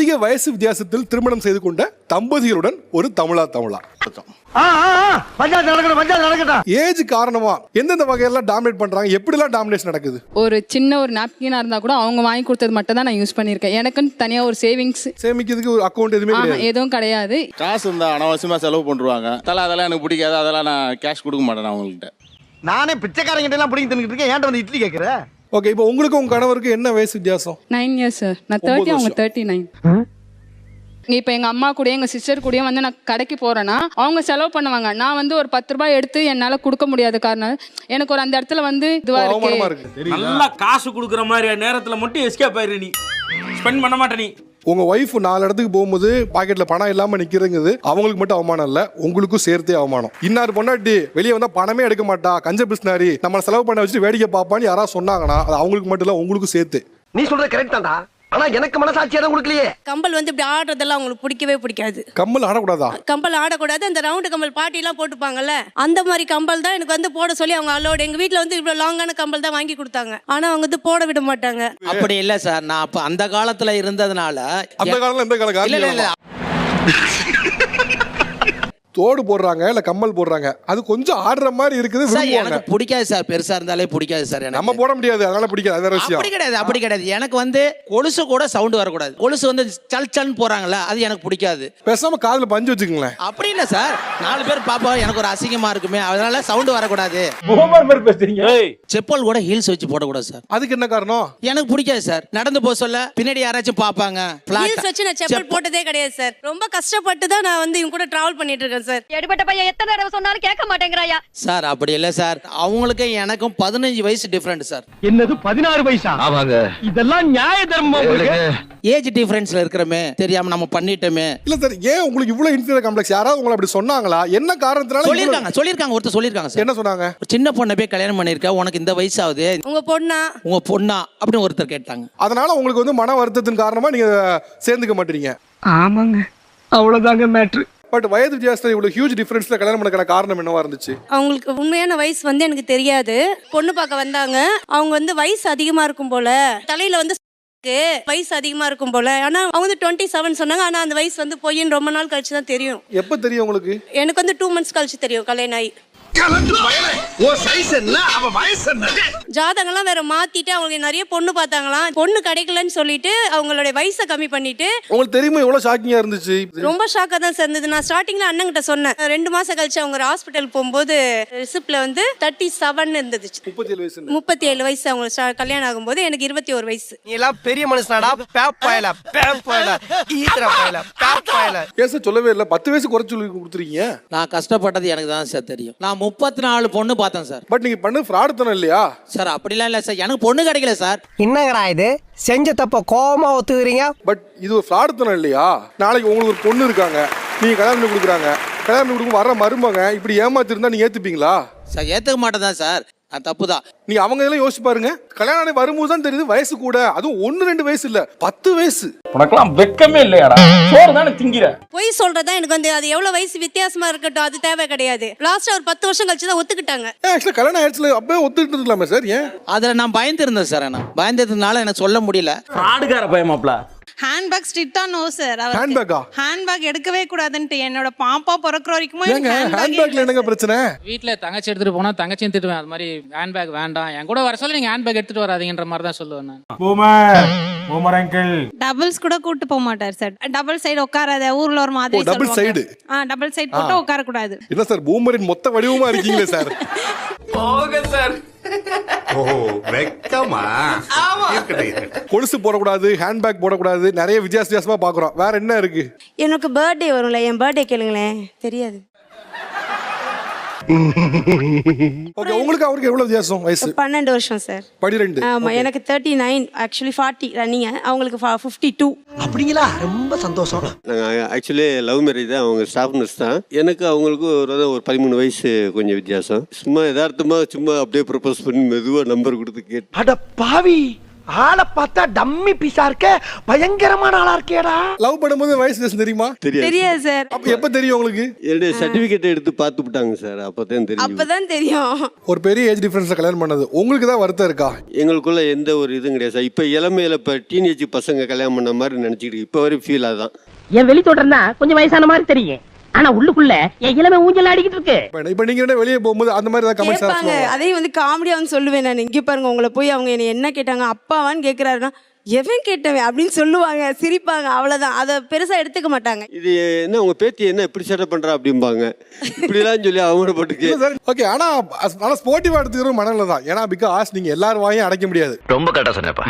அதிக வயசு வித்தியாசத்தில் திருமணம் செய்து கொண்ட தம்பதிகளுடன் ஒரு தமிழா ஏஜ் காரணமா எந்தெந்த வகையெல்லாம் டாமினேட் பண்றாங்க, எப்படிலாம் டாமினேஷன் நடக்குது? ஒரு சின்ன ஒரு நாப்கினா இருந்தா கூட அவங்க வாங்கி கொடுத்தது மட்டும் தான் நான் யூஸ் பண்ணிருக்கேன். எனக்குன்னு தனியா ஒரு சேமிக்கிறதுக்கு ஒரு அக்கௌண்ட் எதுவும் கிடையாது. காசு இருந்தா அனாவசியமா செலவு பண்றாங்க. அதெல்லாம் எனக்கு பிடிக்காது. அதெல்லாம் நான் கேஷ் கொடுக்க மாட்டேன் அவங்கள்ட்ட. நானே பிச்சைக்காரங்கிட்ட எல்லாம் பிடிங்கி தின்னுட்டு இருக்கேன். ஏன்ட்ட வந்து இட்லி கேக்குற? ஓகே, இப்போ உங்களுக்கு உங்க கணவருக்கு என்ன வயசு வித்தியாசம்? 9 years சார். நான் 30, அவங்க 39. இப்போ எங்க அம்மா கூட எங்க சிஸ்டர் கூட வந்து நான் கடைக்கு போறேன்னா அவங்க செலவு பண்ணுவாங்க. நான் வந்து ஒரு 10 ரூபாய் எடுத்து என்னால கொடுக்க முடியாத காரணம் எனக்கு ஒரு அந்த இடத்துல வந்து இதுவா இருக்கு. நல்லா காசு கொடுக்குற மாதிரி நேரத்துல மட்டும் எஸ்கேப் ஆயிரு. நீ ஸ்பெண்ட் பண்ண மாட்டே. நீ உங்க ஒய்ஃப் 4 இடத்துக்கு போகும்போது பாக்கெட்ல பணம் இல்லாம நிக்கிறங்குது அவங்களுக்கு மட்டும் அவமானம் இல்ல, உங்களுக்கும் சேர்த்தே அவமானம். இன்னார் பொண்டாட்டி வெளியே வந்தா பணமே எடுக்க மாட்டா, கஞ்ச பிஸ்னாரி, நம்ம செலவு பண்ண வச்சுட்டு வேடிக்கை பாப்பான்னு யாராவது சொன்னாங்கன்னா அது அவங்களுக்கு மட்டும் இல்ல, உங்களுக்கும் சேர்த்து. நீ சொல்றது கரெக்ட் தான்டா, ஆனா எனக்கு மனசாட்சியா தான் கொடுக்கலையே. கம்பல் வந்து இப்படி ஆடுறதெல்லாம் அவங்களுக்கு பிடிக்கவே பிடிக்காது. கம்பல் ஆடக்கூடாதா? கம்பல் ஆடக்கூடாது. அந்த ரவுண்டு கம்பல் பாட்டி எல்லாம் போட்டுப்பாங்கல்ல, அந்த மாதிரி கம்பல் தான் எனக்கு வந்து போட சொல்லி அவங்க அலோடு. எங்க வீட்டுல வந்து இவ்வளவு லாங்கான கம்பல் தான் வாங்கி கொடுத்தாங்க. ஆனா அவங்க வந்து போட விட மாட்டாங்க. அப்படி இல்ல சார், நான் அப்ப அந்த காலத்துல இருந்ததுனால. அந்த காலத்துல எந்த காலம்? இல்ல தோடு போடுறாங்க இல்ல கம்மல் போடுறாங்க, அது கொஞ்சம் ஆடுற மாதிரி இருக்குது. எனக்கு பிடிக்காது சார், பெருசா இருந்தாலே பிடிக்காது சார். நம்ம போட முடியாது, அதனால பிடிக்காது. அது விஷயம். அப்படி கிடையாது, அப்படி கிடையாது. எனக்கு வந்து கொலுசு கூட சவுண்ட் வரக்கூடாது. கொலுசு வந்து சல் சல்னு போறாங்கல்ல, அது எனக்கு பிடிக்காது. பேசாம காதுல பஞ்சு வச்சுக்கங்களேன். அப்படி இல்ல சார், 4 பேர் பாப்பா எனக்கு ஒரு அசிங்கமா இருக்குமே, அதனால சவுண்ட் வரக்கூடாது. செப்பல் கூட ஹீல்ஸ் வச்சு போடக்கூடாது சார். அதுக்கு என்ன காரணம்? எனக்கு பிடிக்காது சார். நடந்து போக சொல்ல பின்னாடி யாராச்சும் பாப்பாங்க. ஹீல்ஸ் வச்சு நான் செப்பல் போட்டதே கிடையாது சார். ரொம்ப கஷ்டப்பட்டு தான் நான் வந்து இவங்க கூட டிராவல் பண்ணிட்டு இருக்கேன் சார். எடுபட்ட பையன் எத்தனை தடவை சொன்னாலும் கேட்க மாட்டேங்கறாயா சார்? அப்படி இல்ல சார், அவங்களுக்கு எனக்கும் 15 வயசு டிஃபரண்ட் சார். என்னது 16 வயசா? ஆமாங்க. இதெல்லாம் நியாய தர்மம். ஏஜ் டிஃபரன்ஸ்ல இருக்கறமே, தெரியாம நம்ம பண்ணிட்டோமே. இல்ல சார், ஏன் உங்களுக்கு இவ்வளவு இன்ஃபீரியர் காம்ப்ளெக்ஸ்? யாராவது உங்களை அப்படி சொன்னாங்களா? என்ன காரணத்தால? சொல்லிருக்காங்க ஒருத்தர் சொல்லிருக்காங்க சார். என்ன சொன்னாங்க? ஒரு சின்ன பொண்ணை போய் கல்யாணம் பண்ணிருக்க, உனக்கு இந்த வயசு ஆகுது, உங்க பொண்ணா அப்படின்னு ஒருத்தர் கேட்டாங்க. அதனால உங்களுக்கு வந்து மன வருத்தத்தின் காரணமா நீங்க சேர்ந்துக்க மாட்டீங்க. ஆமாங்க, அவ்வளவுதாங்க மேட்ரு. பட் வயது வித்தியாசத்துல இவ்வளவு ஹியூஜ் டிஃபரன்ஸ்ல கல்யாணம் பண்ண காரணம் என்னவா இருந்துச்சு? அவங்களுக்கு உண்மையான வயசு வந்து எனக்கு தெரியாது. பொண்ணு பார்க்க வந்தாங்க. அவங்க வந்து வயசு அதிகமா இருக்கும் போல, தலையில வந்து வயசு அதிகமா இருக்கும் போல. ஆனா அவங்க வந்து 27 சொன்னாங்க. ஆனா அந்த வயசு வந்து பொய்ன்னு ரொம்ப நாள் கழிச்சு தான் தெரியும். எப்ப தெரியும் உங்களுக்கு? எனக்கு வந்து 2 months கழிச்சு தெரியும் கல்யாணம் ஆகி. ஜாதகம்லாம் வேற மாத்திட்டு அவங்களுக்கு நிறைய பொண்ணு பார்த்தாங்களாம். பொண்ணு கிடைக்கலன்னு சொல்லிட்டு அவங்களுடைய வயசை கம்மி பண்ணிட்டு. உங்களுக்கு தெரியுமா எவ்வளவு ஷாக்கிங்கா இருந்துச்சு? ரொம்ப ஷாக்கா தான் இருந்தது. நான் ஸ்டார்டிங்ல அண்ணன் கிட்ட சொன்னேன். 2 மாசம் கழிச்சு அவங்க ஹாஸ்பிட்டல் போகும்போது ரிசிப்ட்ல வந்து 37 இருந்துச்சு. 37 வயசு அவங்க கல்யாணம் ஆகும்போது எனக்கு 21 வயசு. நீ எல்லாம் பெரிய மனுஷனாடா. பேப்பாயல ஈத்ரா பாயல பேப்பாயல. பேச சொல்லவே இல்ல. 10 வயசு குறைச்சு சொல்லி கொடுத்துறீங்க. நான் கஷ்டப்பட்டது எனக்கு தான் சார் தெரியும். நான் 34 பொண்ணு பார்த்தேன் சார். பட் நீங்க பண்ண ஃப்ராட் தான இல்லையா சார்? அப்படிலாம் இல்ல சார், எனக்கு பொண்ணு கிடைக்கல சார். என்னங்கடா இது? செஞ்ச தப்ப கோவமா ஒத்துக்கிறீங்க. பட் இது ஒரு ஃப்ராட் தான இல்லையா? நாளைக்கு உங்களுக்கு ஒரு பொண்ணு இருக்காங்க, நீங்க கல்யாணம் பண்ணி கொடுக்குறாங்க, கல்யாணம் பண்ணி கொடுக்கும் வர மருமக இப்படி ஏமாத்திருந்தா நீங்க ஏத்துப்பீங்களா? சார் ஏத்துக்க மாட்டேன் தான் சார், அது தப்புதான். நீ அவங்க இதெல்லாம் யோசிச்சு பாருங்க. கல்யாணம் வரும்போது தான் தெரியுது வயசு கூட. அதுவும் 1-2 வயசு இல்ல, 10 வயசு. உனக்கெல்லாம் வெக்கமே இல்லையாடா? சோறு தானே திங்கிற. பொய் சொல்றதா எனக்கு வந்து அது எவ்வளவு வயசு வித்தியாசமா இருக்கட்டும், அது தேவை கிடையாது. லாஸ்டா ஒரு 10 வருஷம் கழிச்சு தான் ஒத்துக்கிட்டாங்க. ஆக்சுவலா கல்யாணம் ஆயிடுச்சுல, அப்பவே ஒத்துக்கிட்டு இருக்கலாமே சார். ஏன்? அதுல நான் பயந்து இருந்தேன் சார். நான் பயந்ததுனால எனக்கு சொல்ல முடியல. ஃப்ராடுகார பயமாப்ல. ஹேண்ட்பேக் ஸ்ட்ரிக்ட்டா நோ சார். ஹேண்ட்பேக் எடுக்கவே கூடாதுன்னு என்னோட பாப்பா பிறக்கிற வரைக்கும் ஹேண்ட்பேக்ல என்னங்க பிரச்சனை? வீட்ல தங்கச்சி எடுத்துட்டு போனா தங்கச்சியும் திட்டுவேன். அது மாதிரி ஹேண்ட்பேக் வேண்டாம், என் கூட வர சொல்ல நீங்க ஹேண்ட்பேக் எடுத்துட்டு வராதீங்கன்ற மாதிரி தான் சொல்லுவேன் நான். பூமர் அங்கிள் டபுள்ஸ் கூட கூட்டி போக மாட்டார் சார். டபுள் சைடு உட்காராத, ஊர்ல ஒரு மாதிரி டபுள் சைடு. டபுள் சைடு போட்டு உட்கார கூடாது. இல்ல சார், பூமரின் மொத்த வடிவமா இருக்கீங்களே சார். போங்க சார். ஓ வெக்கமா? கொலுசு போடக்கூடாது, ஹேண்ட்பேக் போடக்கூடாது, நிறைய வித்தியாசமா பாக்குறோம். வேற என்ன இருக்கு? எனக்கு பர்த்டே வரும்ல, என் பர்த்டே கேளுங்களேன். தெரியாது. ஓகே, உங்களுக்கு அவருக்கு எவ்வளவு வித்தியாசம் வயசு? 12 வருஷம் சார். 12. ஆமா, எனக்கு 39, ஆக்சுவலி 40 ரன்னிங். அவங்களுக்கு 52. அப்படிங்களா? ரொம்ப சந்தோஷம். நாங்கள் ஆக்சுவலி லவ் மேரேஜ் தான். அவங்க ஸ்டாஃப் நர்ஸ் தான். எனக்கு அவங்களுக்கு ஒரு 13 வயசு கொஞ்சம் வித்தியாசம். சும்மா யதார்த்தமாக சும்மா அப்படியே ப்ரப்போஸ் பண்ணி மெதுவாக நம்பர் கொடுத்து கேட்டு. அட பாவி, ஆளை பார்த்தா டம்மி பீஸா இருக்க, பயங்கரமான ஆளா இருக்கேடா. லவ் பண்ணும்போது வயசு வித்தியாசம் தெரியுமா? தெரியாது சார். அப்ப எப்ப தெரியும் உங்களுக்கு? என்னுடைய சர்டிபிகேட் எடுத்து பார்த்து விட்டாங்க சார், அப்பதான் தெரியும். அப்பதான் தெரியும். ஒரு பெரிய ஏஜ் டிஃபரன்ஸ்ல கல்யாணம் பண்ணது உங்களுக்கு தான் வருத்தம் இருக்கா? எங்களுக்குள்ள எந்த ஒரு இதுவும் கிடையாது சார். இப்போ இளமையில இப்போ டீனேஜ் பசங்க கல்யாணம் பண்ண மாதிரி நினைச்சிட்டு இப்போ வரைக்கும் ஃபீல் ஆகுதான். என் வெளி தொடர்னா கொஞ்சம் வயசான மாதிரி தெரியும், ஆனா உள்ளுக்குள்ள என் இளமை ஊஞ்சல் அடிக்கிட்டு இருக்கு. இப்ப நீங்க என்ன வெளியே போகும்போது அந்த மாதிரி தான் கமெண்ட்ஸ் கேட்பாங்க. அதையும் வந்து காமெடியா வந்து சொல்லுவேன் நான். இங்க பாருங்க, உங்களை போய் அவங்க என்ன கேட்டாங்க, அப்பாவான்னு கேட்கிறாருன்னா எவன் கேட்டவன் அப்படின்னு சொல்லுவாங்க, சிரிப்பாங்க, அவ்வளவுதான். அதை பெருசா எடுத்துக்க மாட்டாங்க. இது என்ன உங்க பேத்தி என்ன இப்படி செட்டப் பண்றா அப்படிம்பாங்க, இப்படிலாம் சொல்லி அவமானப்பட்டு. ஓகே, ஆனா ஸ்போர்ட்டிவா எடுத்துக்கிற மனநிலை தான். ஏன்னா பிகாஸ் நீங்க எல்லாரும் வாயும் அடைக்க முடியாது. ரொம்ப கரெக்டா சொன்னப்பா.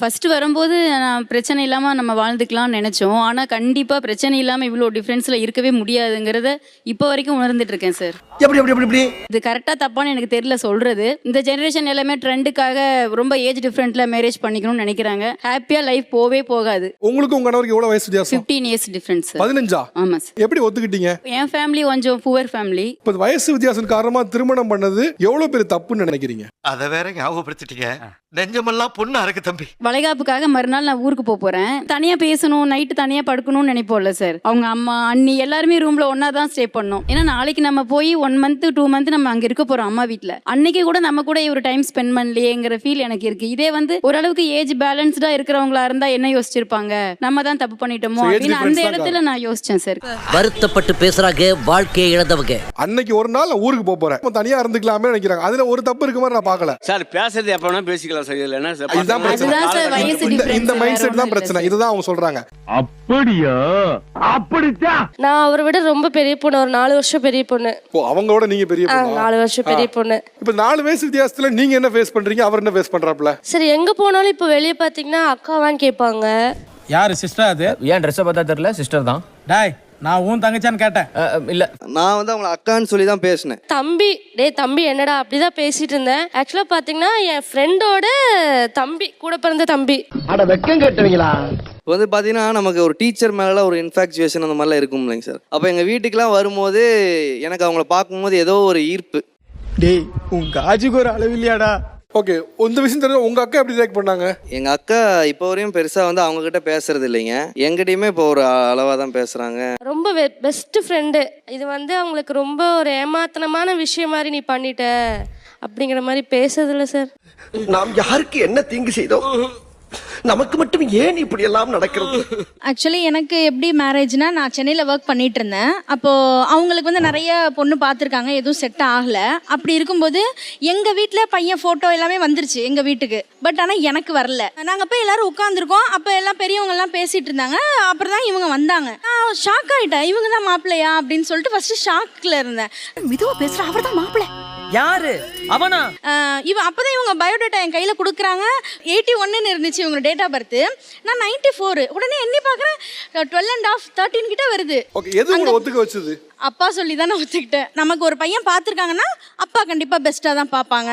ஃபர்ஸ்ட் வரும்போது நான் பிரச்சனை இல்லாம நம்ம வாழ்ந்துக்கலாம்னு நினைச்சோம். ஆனா கண்டிப்பா பிரச்சனை இல்லாம இவ்வளவு டிஃபரன்ஸ்ல இருக்கவே முடியாதுங்கிறத இப்போ வரைக்கும் உணர்ந்துட்டு இருக்கேன் சார். எப்படி எப்படி எப்படி இது கரெக்டா தப்பான்னு எனக்கு தெரியல சொல்றது. இந்த ஜெனரேஷன் எல்லாமே ட்ரெண்டுக்காக ரொம்ப ஏஜ் டிஃபரன்ட்ல மேரேஜ் பண்ணிக்கணும்னு நினைக்கிறாங்க. ஹாப்பியா லைஃப் போவே போகாது. உங்களுக்கு உங்க கணவருக்கு எவ்வளவு வயசு வித்தியாசம்? 15 இயர்ஸ் டிஃபரன்ஸ். 15? ஆமா சார். எப்படி ஒத்துக்கிட்டீங்க? என் ஃபேமிலி கொஞ்சம் புவர் ஃபேமிலி. இப்ப வயசு வித்தியாசம் காரணமா திருமணம் பண்ணது எவ்வளவு பெரிய தப்புன்னு நினைக்கிறீங்க? அத வேற ஞாபகப்படுத்திட்டீங்க. நெஞ்சமெல்லாம் பொண்ணா இருக்கு தம்பி. வளைகாப்புக்காக மறுநாள் நான் ஊருக்கு போறேன். தனியா பேசணும், நைட்டு தனியா படுக்கணும்னு நினைப்போம்ல சார். அவங்க அம்மா அண்ணி எல்லாருமே ரூம்ல ஒன்னா தான் ஸ்டே பண்ணோம். ஏன்னா நாளைக்கு நம்ம போய் 1 மந்த் 2 மந்த் நம்ம அங்க இருக்க போறோம் அம்மா வீட்டுல. அன்னைக்கு கூட நம்ம கூட ஒரு டைம் ஸ்பெண்ட் பண்ணலையேங்கிற ஃபீல் எனக்கு இருக்கு. இதே வந்து ஓரளவுக்கு ஏஜ் பேலன்ஸ்டா இருக்கிறவங்களா இருந்தா என்ன யோசிச்சிருப்பாங்க, நம்ம தான் தப்பு பண்ணிட்டோமோ அப்படின்னு அந்த இடத்துல நான் யோசிச்சேன் சார். வருத்தப்பட்டு பேசுறாங்க வாழ்க்கையை இழந்தவங்க. அன்னைக்கு ஒரு நாள் நான் ஊருக்கு போறேன், தனியா இருந்துக்கலாமே நினைக்கிறாங்க. அதுல ஒரு தப்பு இருக்கு மாதிரி நான் பாக்கல சார். பேசுறது எப்ப வேணா பேசிக்கலாம் சார். இதுல என்ன சார்? இதுதான் பிரச்சனை. இந்த மைண்ட் செட் தான் பிரச்சனை. இதுதான் அவங்க சொல்றாங்க. அப்படியா? அப்படிதான். நான் அவரை விட ரொம்ப பெரிய பொண்ணு, ஒரு 4 வருஷம் பெரிய பொண்ணு. ஓ, அவங்களோட நீங்க பெரிய பொண்ணா? 4 வருஷம் பெரிய பொண்ணு. இப்ப 4 வயசு வித்தியாசத்துல நீங்க என்ன ஃபேஸ் பண்றீங்க, அவர் என்ன ஃபேஸ் பண்றாப்ல? சரி, எங்க போனாலும் இப்ப வெளியே பாத்தீங்கன்னா அக்காவான்னு கேட்பாங்க. யாரு சிஸ்டர்? அது ஏன் ட்ரெஸ் பார்த்தா தெரியல, சிஸ்டர் தான். டாய், நான் உன் தங்கச்சான்னு கேட்டேன். இல்ல, நான் வந்து அவங்கள அக்கான்னு சொல்லி தான் பேசினேன். தம்பி, டேய் தம்பி என்னடா அப்படிதான் பேசிட்டு இருந்தேன். ஆக்சுவலா பாத்தீங்கன்னா என் ஃப்ரெண்டோட தம்பி, கூட பிறந்த தம்பி. அட வெக்கம் கேட்டவங்களா? வந்து பார்த்தீங்கன்னா நமக்கு ஒரு டீச்சர் மேலே ஒரு இன்ஃபாக்சுவேஷன் அந்த மாதிரிலாம் இருக்கும் இல்லைங்க சார். அப்போ எங்கள் வீட்டுக்கெலாம் வரும்போது எனக்கு அவங்கள பார்க்கும்போது ஏதோ ஒரு ஈர்ப்பு. டேய், உன் காஜுக்கு ஒரு அளவு இல்லையாடா? ஓகே, இந்த விஷயம் தெரிஞ்ச உங்க அக்கா எப்படி ரியாக்ட் பண்ணாங்க? எங்கள் அக்கா இப்போ வரையும் பெருசாக வந்து அவங்க கிட்ட பேசுறது இல்லைங்க. எங்கிட்டையுமே இப்போ ஒரு அளவாக தான் பேசுகிறாங்க. ரொம்ப பெஸ்ட் ஃப்ரெண்டு. இது வந்து அவங்களுக்கு ரொம்ப ஒரு ஏமாத்தனமான விஷயம் மாதிரி நீ பண்ணிட்ட அப்படிங்கிற மாதிரி பேசுறதில்ல சார். நாம் யாருக்கு என்ன தீங்கு செய்தோம்? நமக்கு மட்டும் ஏன் இப்படி எல்லாம் நடக்கிறது? ஆக்சுவலி எனக்கு எப்படி மேரேஜ்னா, நான் சென்னையில் ஒர்க் பண்ணிட்டு இருந்தேன். அப்போது அவங்களுக்கு வந்து நிறைய பொண்ணு பார்த்துருக்காங்க, எதுவும் செட் ஆகலை. அப்படி இருக்கும்போது எங்கள் வீட்டில் பையன் ஃபோட்டோ எல்லாமே வந்துருச்சு எங்கள் வீட்டுக்கு. பட் ஆனால் எனக்கு வரல. நாங்கள் போய் எல்லாரும் உட்காந்துருக்கோம். அப்போ எல்லாம் பெரியவங்கெல்லாம் பேசிகிட்டு இருந்தாங்க. அப்புறம் தான் இவங்க வந்தாங்க. நான் ஷாக் ஆகிட்டேன். இவங்க தான் மாப்பிள்ளையா அப்படின்னு சொல்லிட்டு ஃபர்ஸ்ட் ஷாக்கில் இருந்தேன். மெதுவாக பேசுகிறேன், அவர் தான் மாப்பிள்ளை. யாரு அவனா? அப்பதான் இவங்க பயோடேட்டா என் கையில கொடுக்குறாங்க. 81 இருந்துச்சு இவங்க டேட் ஆஃப் பர்த். நான் 94. உடனே எண்ணி பார்க்குறேன் 12.5 13 கிட்ட வருது. ஓகே, எது உங்களை ஒத்துக்க வச்சது? அப்பா சொல்லி தான் நான் ஒத்துக்கிட்டேன். நமக்கு ஒரு பையன் பார்த்துருக்காங்கன்னா அப்பா கண்டிப்பா பெஸ்டா தான் பார்ப்பாங்க.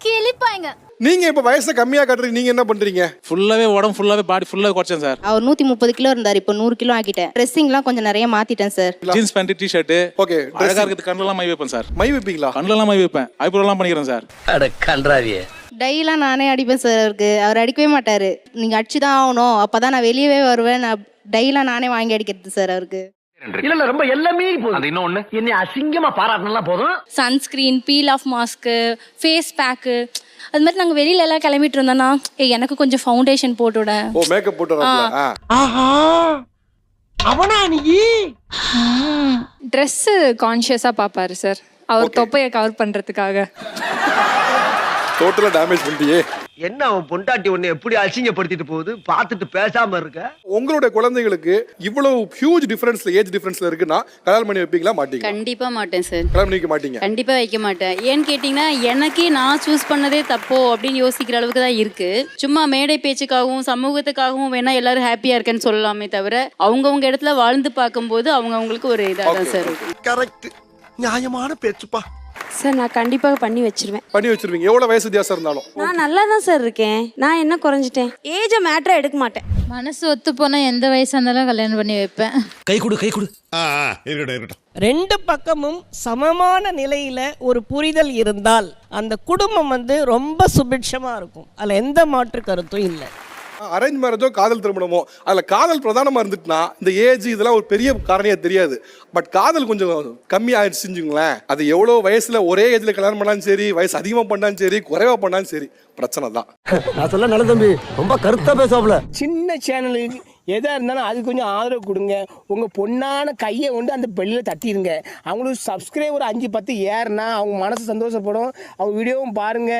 கிளிப்பாங்க. நீங்க இப்ப வயசை கம்மியா காட்டுறீங்க, நீங்க என்ன பண்றீங்க? ஃபுல்லாவே உடம்பு ஃபுல்லாவே பாடி ஃபுல்லாவே குறைச்சேன் சார். அவர் 130 கிலோ இருந்தார், இப்போ 100 கிலோ ஆக்கிட்டேன். ட்ரெஸ்ஸிங்லாம் கொஞ்சம் நிறைய மாத்திட்டேன் sir. Jeans pant T-shirt. Okay, அழகா இருக்குது. கண்ணெல்லாம் மை வைப்பேன் சார். மை வைப்பீங்களா? கண்ணெல்லாம் மை வைப்பேன். ஐப்ரோலாம் பண்ணிக்கிறேன் சார். அட கன்றாவியே. டைலாம் நானே அடிப்பேன் சார். அவருக்கு அவர் அடிக்கவே மாட்டாரு. நீங்க அடிச்சுதான் ஆகணும், அப்பதான் நான் வெளியவே வருவேன். நான் டைலாம் நானே வாங்கி அடிக்கிறது சார் அவருக்கு. இல்ல ரொம்ப எல்லாமே போதும். இன்னொன்னு என்னை அசிங்கமா பாராட்டினா போதும். Sunscreen, peel off mask, face pack, அது மாதிரி நாங்கள் வெளியில எல்லாம் கிளம்பிட்டு இருந்தோம்னா எனக்கு கொஞ்சம் ஃபவுண்டேஷன் போட்டு விட. ஓ, மேக்கப் போட்டு வரல. ஆஹா, அவனா நீ? ட்ரெஸ் கான்ஷியஸா பாப்பாரு சார், அவர் தொப்பையை கவர் பண்றதுக்காக. டோட்டலா டேமேஜ் பண்ணிட்டியே. என்ன அவன் பொண்டாட்டி உன்னை எப்படி அசிங்கப்படுத்திட்டு போகுது, பார்த்துட்டு பேசாம இருக்க? உங்களுடைய குழந்தைகளுக்கு இவ்வளவு ஹியூஜ் டிஃபரன்ஸ்ல, ஏஜ் டிஃபரன்ஸ்ல இருக்குன்னா கல்யாணம் பண்ணி வைப்பீங்களா மாட்டீங்க? கண்டிப்பா மாட்டேன் சார். கல்யாணம் பண்ணி வைக்க மாட்டீங்க? கண்டிப்பா வைக்க மாட்டேன். ஏன்னு கேட்டீங்கன்னா, எனக்கே நான் சூஸ் பண்ணதே தப்போ அப்படின்னு யோசிக்கிற அளவுக்கு தான் இருக்கு. சும்மா மேடை பேச்சுக்காகவும் சமூகத்துக்காகவும் வேணா எல்லாரும் ஹாப்பியா இருக்கேன்னு சொல்லலாமே தவிர, அவங்கவுங்க இடத்துல வாழ்ந்து பார்க்கும்போது அவங்களுக்கு ஒரு இதாக தான் சார். கரெக்ட், நியாயமான பேச்சுப்பா. சார் நான் கண்டிப்பாக பண்ணி வச்சிருவேன். பண்ணி வச்சிருவீங்க எவ்வளவு வயசு வித்தியாசம் இருந்தாலும்? நான் நல்லா தான் சார் இருக்கேன். நான் என்ன குறைஞ்சிட்டேன்? ஏஜை மேட்டரை எடுக்க மாட்டேன். மனசு ஒத்து போனா எந்த வயசா இருந்தாலும் கல்யாணம் பண்ணி வைப்பேன். கை கொடு இருக்கட்டும். ரெண்டு பக்கமும் சமமான நிலையில ஒரு புரிதல் இருந்தால் அந்த குடும்பம் வந்து ரொம்ப சுபிட்சமா இருக்கும். அதுல எந்த மாற்று கருத்தும் இல்லை. அரேஞ்ச் மேரேஜோ காதல் திருமணமோ அதில் காதல் பிரதானமாக இருந்துட்டுனா இந்த ஏஜ் இதெல்லாம் ஒரு பெரிய காரணியாக தெரியாது. பட் காதல் கொஞ்சம் கம்மியாகிடுச்சுங்களேன். அது எவ்வளோ வயசில் ஒரே ஏஜில் கல்யாணம் பண்ணாலும் சரி, வயசு அதிகமாக பண்ணாலும் சரி, குறைவாக பண்ணாலும் சரி, பிரச்சனை தான். நான் சொல்ல நல்ல தம்பி ரொம்ப கருத்தா பேசாப்ல. சின்ன சேனலுக்கு எதா இருந்தாலும் அது கொஞ்சம் ஆதரவு கொடுங்க. உங்க பொண்ணான கையை கொண்டு அந்த பெல்லில் தட்டிடுங்க. அவங்களுக்கு சப்ஸ்கிரைபர் 5-10 ஏறுனா அவங்க மனசு சந்தோஷப்படும். அவங்க வீடியோவும் பாருங்க.